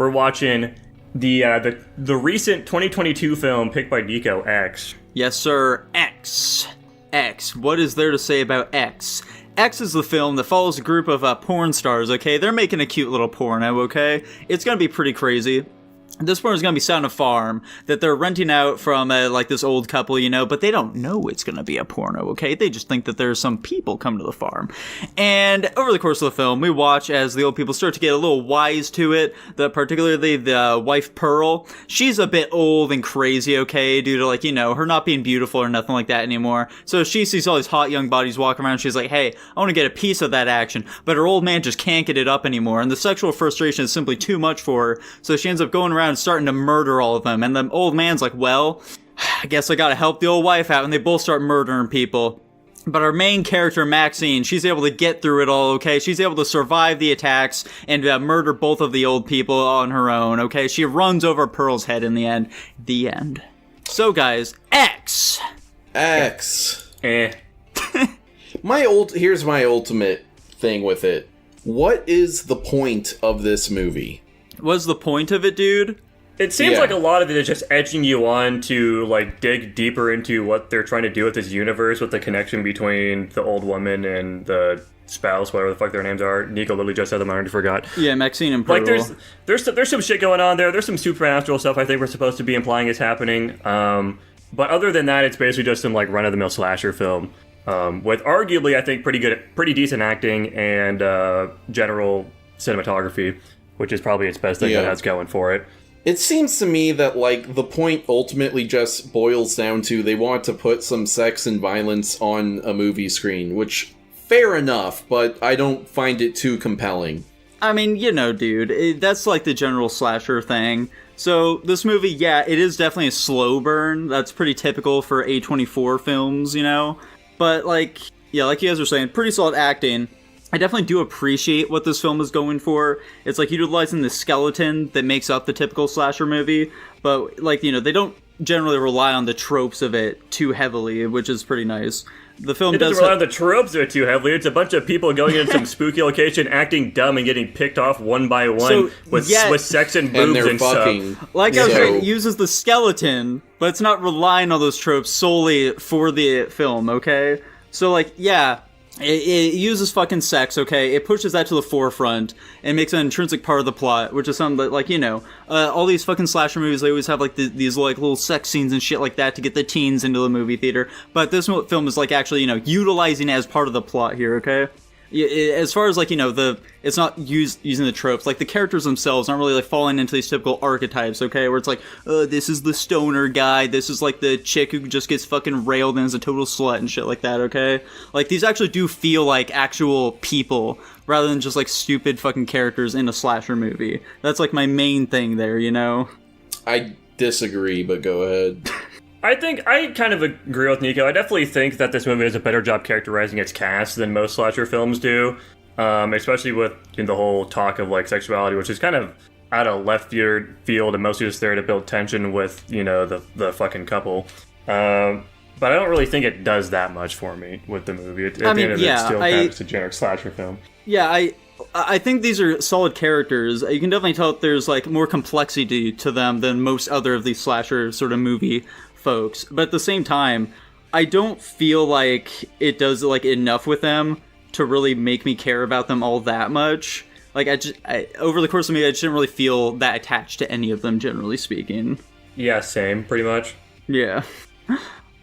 we're watching the recent 2022 film picked by Nico, X. Yes, sir. X. What is there to say about X? X is the film that follows a group of porn stars, okay? They're making a cute little porno, okay? It's gonna be pretty crazy. This porn is going to be set on a farm that they're renting out from, like, this old couple, you know, but they don't know it's going to be a porno, okay? They just think that there's some people come to the farm. And over the course of the film, we watch as the old people start to get a little wise to it, particularly the wife, Pearl. She's a bit old and crazy, okay, due to, like, you know, her not being beautiful or nothing like that anymore. So she sees all these hot young bodies walking around, she's like, hey, I want to get a piece of that action. But her old man just can't get it up anymore, and the sexual frustration is simply too much for her, so she ends up going around and starting to murder all of them. And the old man's like, well, I guess I gotta help the old wife out, and they both start murdering people. But our main character, Maxine, she's able to get through it all, okay? She's able to survive the attacks and murder both of the old people on her own, okay? She runs over Pearl's head in the end. The end. So, guys, X. Eh. Here's my ultimate thing with it. What is the point of this movie? What's the point of it, dude? It seems like a lot of it is just edging you on to, like, dig deeper into what they're trying to do with this universe, with the connection between the old woman and the spouse, whatever the fuck their names are. Nico literally just said them, I already forgot. Yeah, Maxine and Pearl. Like, there's some shit going on there. There's some supernatural stuff I think we're supposed to be implying is happening. But other than that, it's basically just some, like, run-of-the-mill slasher film. With arguably, I think, pretty decent acting and general cinematography, which is probably its best thing that has going for it. It seems to me that, like, the point ultimately just boils down to they want to put some sex and violence on a movie screen, which, fair enough, but I don't find it too compelling. I mean, you know, dude, that's like the general slasher thing. So, this movie, yeah, it is definitely a slow burn. That's pretty typical for A24 films, you know? But, like, yeah, like you guys were saying, pretty solid acting. I definitely do appreciate what this film is going for. It's like utilizing the skeleton that makes up the typical slasher movie, but, like, you know, they don't generally rely on the tropes of it too heavily, which is pretty nice. The film doesn't rely on the tropes of it too heavily. It's a bunch of people going into some spooky location, acting dumb, and getting picked off one by one with sex and boobs and stuff. Like I was saying, it uses the skeleton, but it's not relying on those tropes solely for the film, okay? So, like, yeah, it uses fucking sex, okay? It pushes that to the forefront and makes it an intrinsic part of the plot, which is something that, like, you know, all these fucking slasher movies, they always have, like, these, like, little sex scenes and shit like that to get the teens into the movie theater. But this film is, like, actually, you know, utilizing it as part of the plot here, okay? As far as, like, you know, it's not using the tropes. Like, the characters themselves aren't really, like, falling into these typical archetypes, okay? Where it's like, this is the stoner guy, this is, like, the chick who just gets fucking railed and is a total slut and shit like that, okay? Like, these actually do feel like actual people, rather than just, like, stupid fucking characters in a slasher movie. That's, like, my main thing there, you know? I disagree, but go ahead. I think I kind of agree with Nico. I definitely think that this movie does a better job characterizing its cast than most slasher films do, especially with the whole talk of, like, sexuality, which is kind of out of left field and mostly just there to build tension with, you know, the fucking couple. But I don't really think it does that much for me with the movie. At the end of it, it's still kind of just a generic slasher film. Yeah, I think these are solid characters. You can definitely tell that there's, like, more complexity to them than most other of these slasher sort of movie folks, but at the same time, I don't feel like it does, like, enough with them to really make me care about them all that much. Like, over the course of me, I just didn't really feel that attached to any of them, generally speaking. Yeah, same, pretty much. Yeah.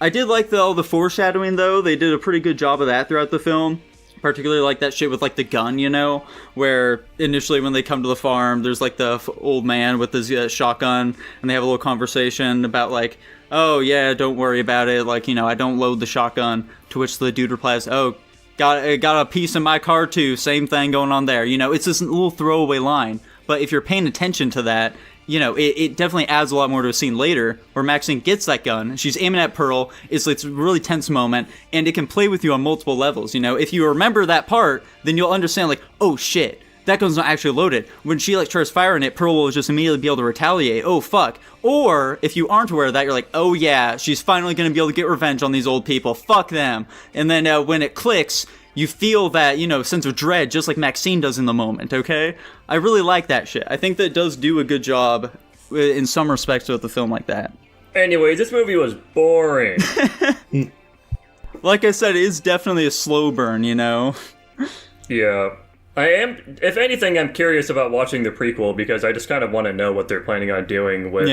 I did like all the foreshadowing, though. They did a pretty good job of that throughout the film. Particularly like that shit with, like, the gun, you know, where initially when they come to the farm, there's, like, the old man with his shotgun, and they have a little conversation about, like, oh yeah, don't worry about it, like, you know, I don't load the shotgun, to which the dude replies, oh, got a piece in my car too, same thing going on there, you know, it's this little throwaway line, but if you're paying attention to that, you know, it definitely adds a lot more to a scene later where Maxine gets that gun, she's aiming at Pearl, it's a really tense moment, and it can play with you on multiple levels, you know? If you remember that part, then you'll understand, like, oh shit, that gun's not actually loaded. When she, like, tries firing it, Pearl will just immediately be able to retaliate, oh fuck. Or, if you aren't aware of that, you're like, oh yeah, she's finally gonna be able to get revenge on these old people, fuck them. And then when it clicks, you feel that, you know, sense of dread just like Maxine does in the moment, okay? I really like that shit. I think that does do a good job in some respects with the film like that. Anyway, this movie was boring. Like I said, it is definitely a slow burn, you know? Yeah. If anything, I'm curious about watching the prequel because I just kind of want to know what they're planning on doing with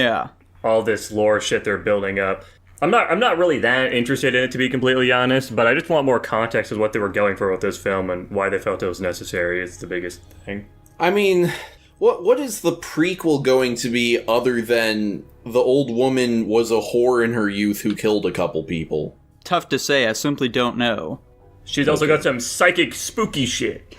all this lore shit they're building up. I'm not really that interested in it, to be completely honest, but I just want more context of what they were going for with this film and why they felt it was necessary. It's the biggest thing. I mean, what is the prequel going to be other than the old woman was a whore in her youth who killed a couple people? Tough to say, I simply don't know. She's also got some psychic spooky shit.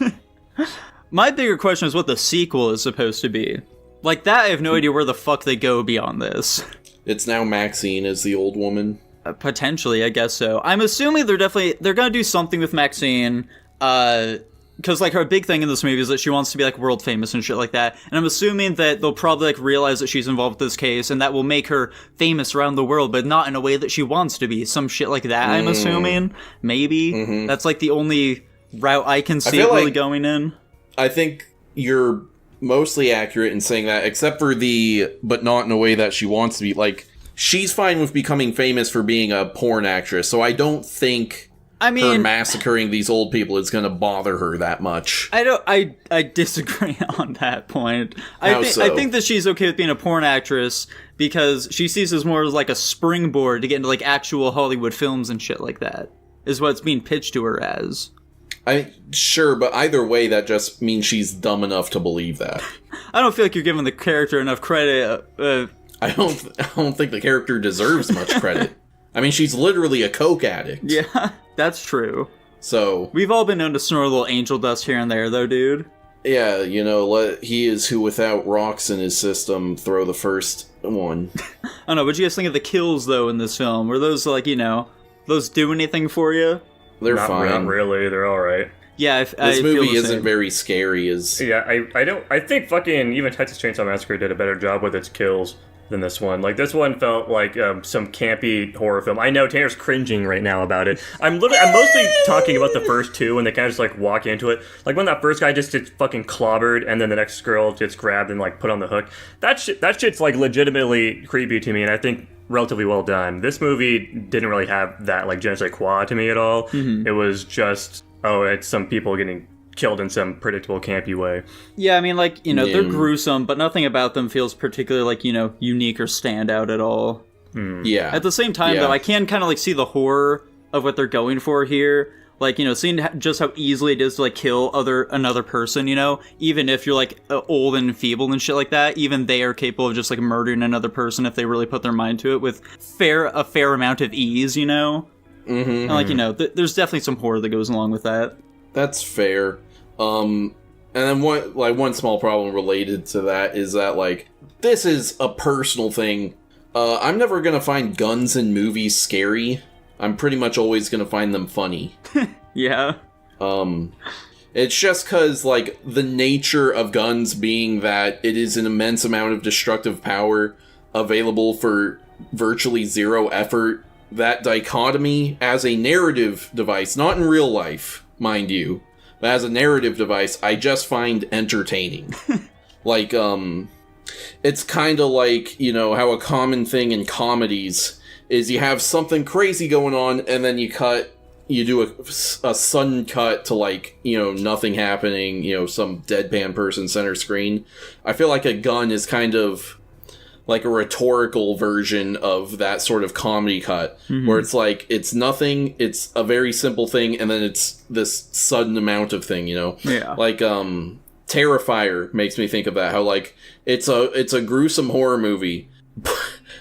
My bigger question is what the sequel is supposed to be. Like that, I have no idea where the fuck they go beyond this. It's now Maxine as the old woman. Potentially, I guess so. I'm assuming they're gonna do something with Maxine, because like her big thing in this movie is that she wants to be like world famous and shit like that. And I'm assuming that they'll probably like realize that she's involved with this case, and that will make her famous around the world, but not in a way that she wants to be. Some shit like that. I'm assuming, maybe that's like the only route I can see it really going in. I think you're mostly accurate in saying that, except for but not in a way that she wants to be. Like, she's fine with becoming famous for being a porn actress, so I don't think her massacring these old people is going to bother her that much. I disagree on that point. I think that she's okay with being a porn actress because she sees this more as like a springboard to get into like actual Hollywood films and shit like that, is what it's being pitched to her as. Sure, but either way, that just means she's dumb enough to believe that. I don't feel like you're giving the character enough credit. I don't think the character deserves much credit. I mean, she's literally a coke addict. Yeah, that's true. So we've all been known to snort a little angel dust here and there, though, dude. Yeah, you know, he is who without rocks in his system throw the first one. I don't know, what'd you guys think of the kills, though, in this film? Were those, like, you know, those do anything for you? They're fine. Not really. They're all right. Yeah, this movie isn't very scary. I think fucking even Texas Chainsaw Massacre did a better job with its kills than this one. Like, this one felt like some campy horror film. I know Tanner's cringing right now about it. I'm mostly talking about the first two when they kind of just like walk into it. Like when that first guy just gets fucking clobbered and then the next girl gets grabbed and like put on the hook. That shit's like legitimately creepy to me, and I think relatively well done. This movie didn't really have that like je ne sais quoi to me at all. It was just, it's some people getting killed in some predictable campy way. Yeah, I mean, like, you know, they're gruesome, but nothing about them feels particularly like, you know, unique or stand out at all. Yeah. At the same time, though, I can kind of like see the horror of what they're going for here. Like, you know, seeing just how easily it is to like kill another person, you know, even if you're like old and feeble and shit like that, even they are capable of just like murdering another person if they really put their mind to it with a fair amount of ease, you know. And like, you know, there's definitely some horror that goes along with that. That's fair. And then one small problem related to that is that, like, this is a personal thing. I'm never gonna find guns in movies scary. I'm pretty much always gonna find them funny. Yeah. It's just cause, like, the nature of guns being that it is an immense amount of destructive power available for virtually zero effort. That dichotomy as a narrative device, not in real life, mind you, but as a narrative device, I just find entertaining. Like, it's kind of like, you know, how a common thing in comedies is you have something crazy going on, and then you do a sudden cut to, like, you know, nothing happening, you know, some deadpan person center screen. I feel like a gun is kind of like a rhetorical version of that sort of comedy cut, where it's like, it's nothing, it's a very simple thing, and then it's this sudden amount of thing, you know? Yeah. Like, Terrifier makes me think of that, how, like, it's a gruesome horror movie,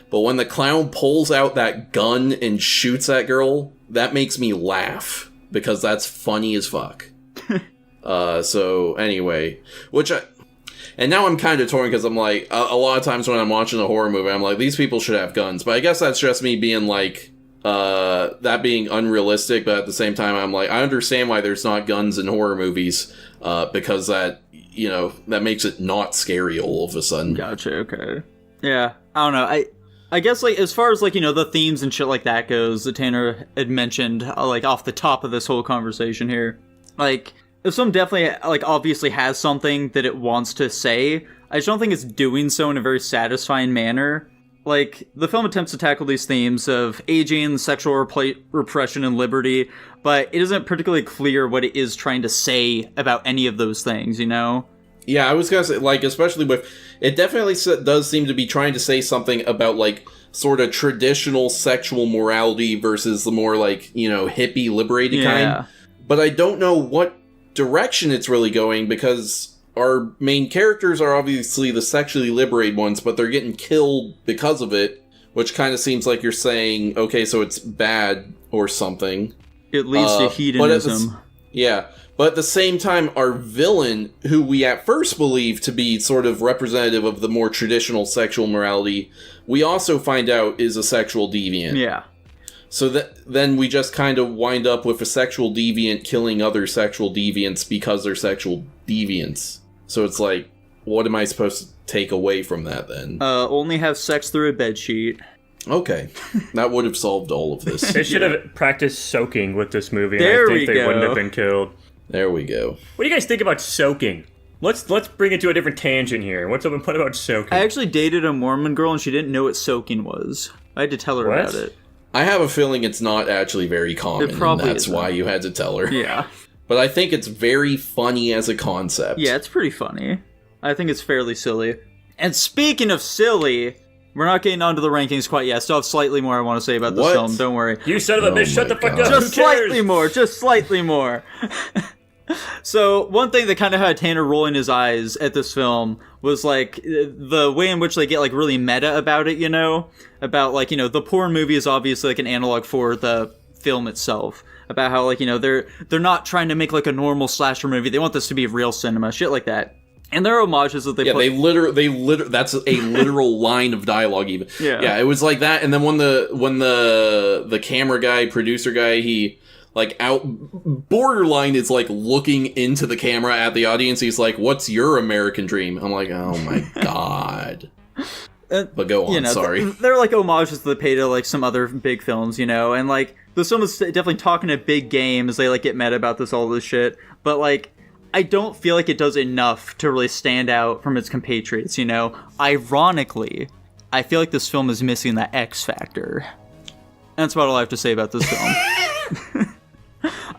but when the clown pulls out that gun and shoots that girl, that makes me laugh, because that's funny as fuck. So, anyway, and now I'm kind of torn, because I'm like, a lot of times when I'm watching a horror movie, I'm like, these people should have guns. But I guess that's just me being like, that being unrealistic, but at the same time, I'm like, I understand why there's not guns in horror movies, because that, you know, that makes it not scary all of a sudden. Gotcha, okay. Yeah, I don't know, I guess, like, as far as, like, you know, the themes and shit like that goes, that Tanner had mentioned, like, off the top of this whole conversation here, Like, this film definitely, like, obviously has something that it wants to say. I just don't think it's doing so in a very satisfying manner. Like, the film attempts to tackle these themes of aging, sexual repression, and liberty, but it isn't particularly clear what it is trying to say about any of those things, you know? Yeah, I was gonna say, like, especially with... It definitely does seem to be trying to say something about, like, sort of traditional sexual morality versus the more, like, you know, hippie, liberated kind. But I don't know what direction it's really going, because our main characters are obviously the sexually liberated ones, but they're getting killed because of it, which kind of seems like you're saying, okay, so it's bad or something. It leads to hedonism. But at the same time, our villain, who we at first believe to be sort of representative of the more traditional sexual morality, we also find out is a sexual deviant. Yeah. So then we just kind of wind up with a sexual deviant killing other sexual deviants because they're sexual deviants. So it's like, what am I supposed to take away from that then? Only have sex through a bedsheet. Okay. That would have solved all of this. They should have practiced soaking with this movie, and There I think we they go. wouldn't have been killed. There we go. What do you guys think about soaking? Let's bring it to a different tangent here. What's up and what about soaking? I actually dated a Mormon girl, and she didn't know what soaking was. I had to tell her about it. I have a feeling it's not actually very common, It probably and that's isn't. why you had to tell her. Yeah. But I think it's very funny as a concept. Yeah, it's pretty funny. I think it's fairly silly. And speaking of silly, we're not getting onto the rankings quite yet. I still have slightly more I want to say about this film. Don't worry. You son of a bitch, shut the fuck up. Just Who cares? slightly more. Just slightly more. So, one thing that kind of had Tanner rolling his eyes at this film was, like, the way in which they get, like, really meta about it, you know? About, like, you know, the porn movie is obviously, like, an analog for the film itself. About how, like, you know, they're not trying to make, like, a normal slasher movie. They want this to be real cinema. Shit like that. And there are homages that they put... they literally, that's a literal line of dialogue even. Yeah, it was like that, and then when the camera guy, producer guy, he, like, borderline is, like, looking into the camera at the audience, he's like, what's your American dream? I'm like, oh my god. But go on, you know, sorry. They're, like, homages that they pay to, like, some other big films, you know? And, like, this film is definitely talking a big game as they, like, get meta about all this shit. But, like, I don't feel like it does enough to really stand out from its compatriots, you know? Ironically, I feel like this film is missing that X factor. That's about all I have to say about this film.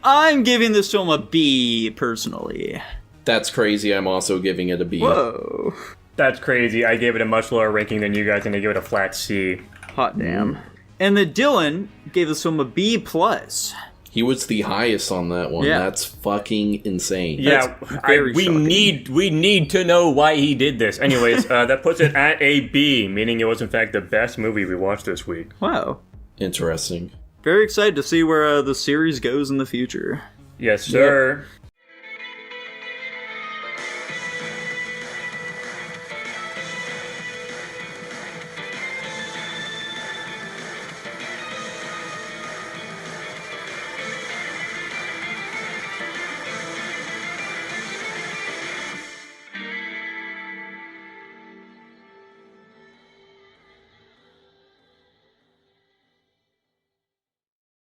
I'm giving this film a B, personally. That's crazy, I'm also giving it a B. Whoa. That's crazy. I gave it a much lower ranking than you guys, and I gave it a flat C. Hot damn. And then Dylan gave this film a B+. He was the highest on that one. Yeah. That's fucking insane. Yeah, we shocking. need to know why he did this. Anyways, that puts it at a B, meaning it was in fact the best movie we watched this week. Wow. Interesting. Very excited to see where the series goes in the future. Yes, sir.